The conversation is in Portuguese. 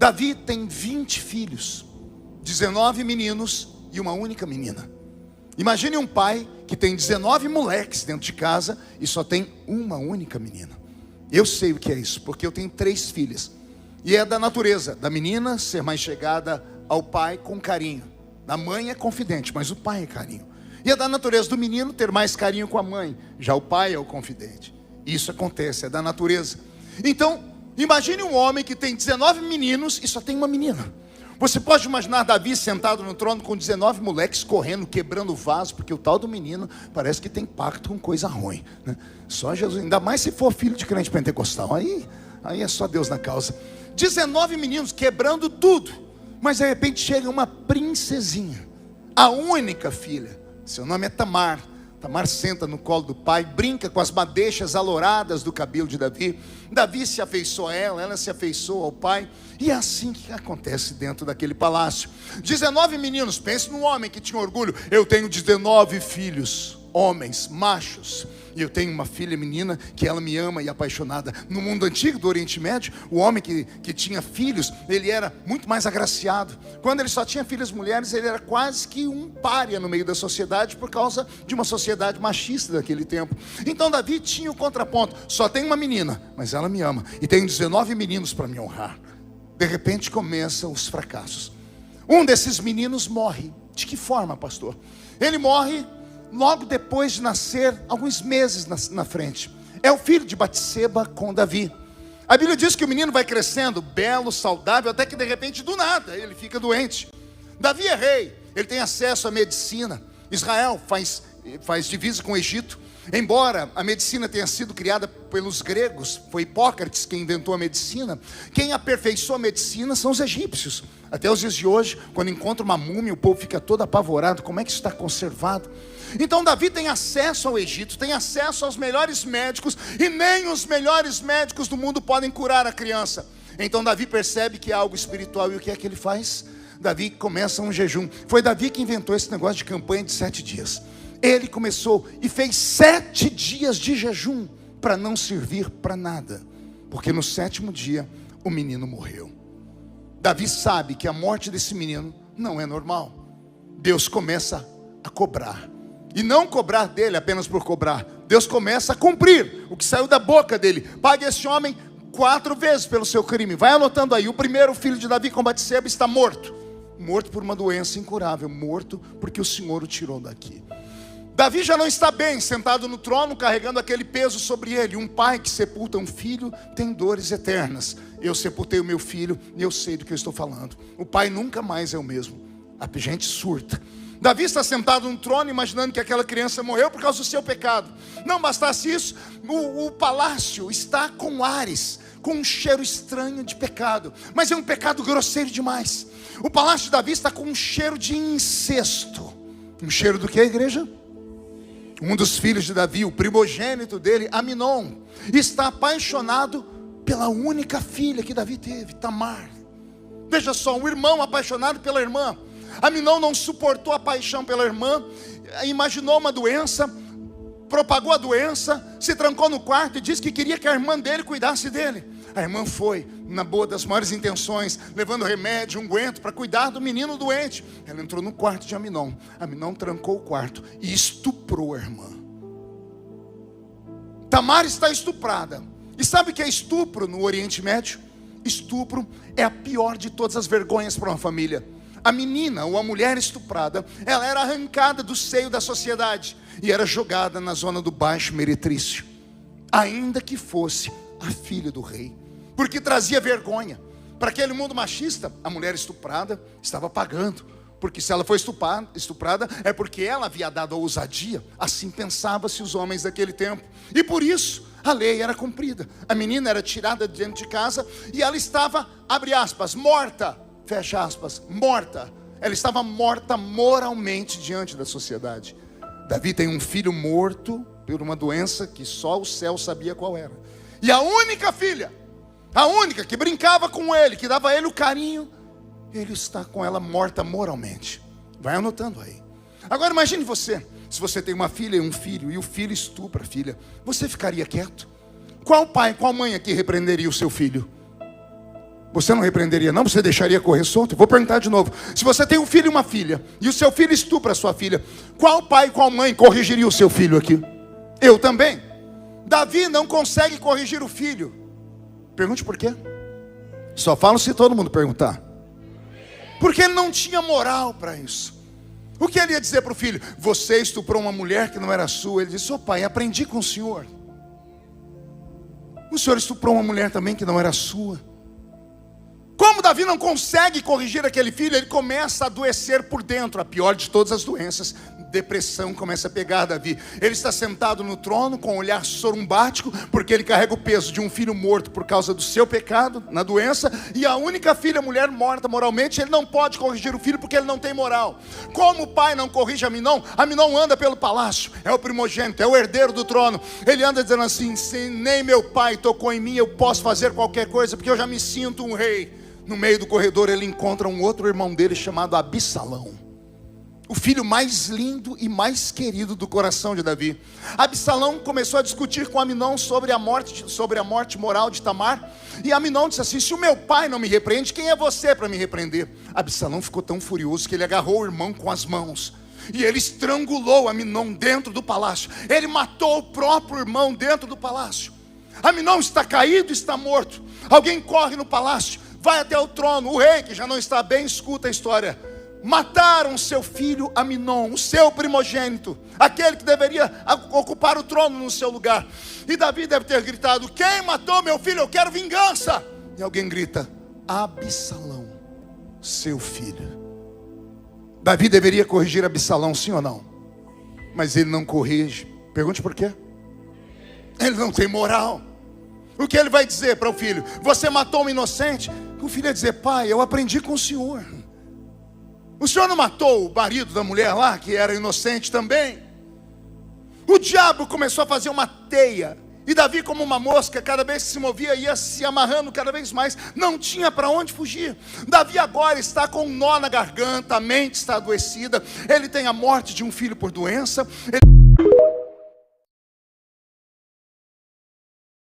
Davi tem 20 filhos, 19 meninos e uma única menina. Imagine um pai que tem 19 moleques dentro de casa e só tem uma única menina. Eu sei o que é isso, porque eu tenho 3 filhas. E é da natureza da menina ser mais chegada ao pai com carinho. A mãe é confidente, mas o pai é carinho. E é da natureza do menino ter mais carinho com a mãe. Já o pai é o confidente. Isso acontece, é da natureza. Então, imagine um homem que tem 19 meninos e só tem uma menina. Você pode imaginar Davi sentado no trono com 19 moleques correndo, quebrando vaso, porque o tal do menino parece que tem pacto com coisa ruim, né? Só Jesus, ainda mais se for filho de crente pentecostal. Aí é só Deus na causa. 19 meninos quebrando tudo. Mas de repente chega uma princesinha, a única filha. Seu nome é Tamar. Tamar senta no colo do pai, brinca com as madeixas alouradas do cabelo de Davi. Davi se afeiçoa a ela, ela se afeiçoa ao pai. E é assim que acontece dentro daquele palácio. 19 meninos, pense num homem que tinha orgulho. Eu tenho 19 filhos, homens, machos. E eu tenho uma filha menina que ela me ama e é apaixonada. No mundo antigo do Oriente Médio, o homem que tinha filhos, ele era muito mais agraciado. Quando ele só tinha filhas mulheres, ele era quase que um pária no meio da sociedade, por causa de uma sociedade machista daquele tempo. Então Davi tinha o contraponto: só tem uma menina, mas ela me ama. E tenho 19 meninos para me honrar. De repente começam os fracassos. Um desses meninos morre. De que forma, pastor? Ele morre logo depois de nascer, alguns meses na frente. É o filho de Batseba com Davi. A Bíblia diz que o menino vai crescendo, belo, saudável, até que de repente, do nada, ele fica doente. Davi é rei, ele tem acesso à medicina. Israel faz divisa com o Egito. Embora a medicina tenha sido criada pelos gregos, foi Hipócrates quem inventou a medicina. Quem aperfeiçoou a medicina são os egípcios. Até os dias de hoje, quando encontra uma múmia, o povo fica todo apavorado. Como é que isso está conservado? Então Davi tem acesso ao Egito, tem acesso aos melhores médicos, e nem os melhores médicos do mundo podem curar a criança. Então Davi percebe que é algo espiritual, e o que é que ele faz? Davi começa um jejum. Foi Davi que inventou esse negócio de campanha de 7 dias. Ele começou e fez 7 dias de jejum para não servir para nada, porque no 7º dia o menino morreu. Davi sabe que a morte desse menino não é normal. Deus começa a cobrar, e não cobrar dele apenas por cobrar. Deus começa a cumprir o que saiu da boca dele. Pague esse homem 4 vezes pelo seu crime. Vai anotando aí. O primeiro filho de Davi com Batseba está morto. Morto por uma doença incurável. Morto porque o Senhor o tirou daqui. Davi já não está bem, sentado no trono, carregando aquele peso sobre ele. Um pai que sepulta um filho tem dores eternas. Eu sepultei o meu filho e eu sei do que eu estou falando. O pai nunca mais é o mesmo. A gente surta. Davi está sentado no trono, imaginando que aquela criança morreu por causa do seu pecado. Não bastasse isso, o palácio está com ares, com um cheiro estranho de pecado. Mas é um pecado grosseiro demais. O palácio de Davi está com um cheiro de incesto. Um cheiro do que, igreja? Um dos filhos de Davi, o primogênito dele, Aminon, está apaixonado pela única filha que Davi teve, Tamar. Veja só, um irmão apaixonado pela irmã. Aminon não suportou a paixão pela irmã, imaginou uma doença, propagou a doença, se trancou no quarto e disse que queria que a irmã dele cuidasse dele. A irmã foi, na boa das maiores intenções, levando remédio, unguento para cuidar do menino doente. Ela entrou no quarto de Aminon. Aminon trancou o quarto e estuprou a irmã. Tamar está estuprada. E sabe o que é estupro no Oriente Médio? Estupro é a pior de todas as vergonhas para uma família. A menina ou a mulher estuprada, ela era arrancada do seio da sociedade e era jogada na zona do Baixo Meretrício, ainda que fosse a filha do rei, porque trazia vergonha. Para aquele mundo machista, a mulher estuprada estava pagando, porque se ela foi estuprada, é porque ela havia dado a ousadia. Assim pensavam-se os homens daquele tempo, e por isso a lei era cumprida. A menina era tirada de dentro de casa e ela estava, abre aspas, morta, fecha aspas, morta. Ela estava morta moralmente diante da sociedade. Davi tem um filho morto por uma doença que só o céu sabia qual era. E a única filha, a única que brincava com ele, que dava a ele o carinho, ele está com ela morta moralmente. Vai anotando aí. Agora imagine você, se você tem uma filha e um filho, e o filho estupra a filha, você ficaria quieto? Qual pai, qual mãe aqui repreenderia o seu filho? Você não repreenderia não? Você deixaria correr solto? Eu vou perguntar de novo. Se você tem um filho e uma filha, e o seu filho estupra a sua filha, qual pai e qual mãe corrigiria o seu filho aqui? Eu também. Davi não consegue corrigir o filho. Pergunte por quê? Só falo se todo mundo perguntar. Porque ele não tinha moral para isso. O que ele ia dizer para o filho? Você estuprou uma mulher que não era sua. Ele disse, pai, aprendi com o senhor. O senhor estuprou uma mulher também que não era sua. Como Davi não consegue corrigir aquele filho, ele começa a adoecer por dentro. A pior de todas as doenças, depressão, começa a pegar Davi. Ele está sentado no trono com um olhar sorumbático, porque ele carrega o peso de um filho morto por causa do seu pecado, na doença. E a única filha, mulher morta moralmente, ele não pode corrigir o filho porque ele não tem moral. Como o pai não corrige Aminon anda pelo palácio, é o primogênito, é o herdeiro do trono. Ele anda dizendo assim, se nem meu pai tocou em mim, eu posso fazer qualquer coisa, porque eu já me sinto um rei. No meio do corredor ele encontra um outro irmão dele chamado Absalão, o filho mais lindo e mais querido do coração de Davi. Absalão começou a discutir com Aminon sobre a morte moral de Tamar. E Aminon disse assim, se o meu pai não me repreende, quem é você para me repreender? Absalão ficou tão furioso que ele agarrou o irmão com as mãos e ele estrangulou Aminon dentro do palácio. Ele matou o próprio irmão dentro do palácio. Aminon está caído, está morto. Alguém corre no palácio, vai até o trono. O rei, que já não está bem, escuta a história. Mataram seu filho Aminon, o seu primogênito, aquele que deveria ocupar o trono no seu lugar. E Davi deve ter gritado, quem matou meu filho? Eu quero vingança. E alguém grita, Absalão, seu filho. Davi deveria corrigir Absalão, sim ou não? Mas ele não corrige. Pergunte por quê? Ele não tem moral. O que ele vai dizer para o filho? Você matou um inocente? O filho ia dizer, pai, eu aprendi com o senhor. O senhor não matou o marido da mulher lá, que era inocente também? O diabo começou a fazer uma teia. E Davi, como uma mosca, cada vez que se movia, ia se amarrando cada vez mais. Não tinha para onde fugir. Davi agora está com um nó na garganta, a mente está adoecida. Ele tem a morte de um filho por doença. Ele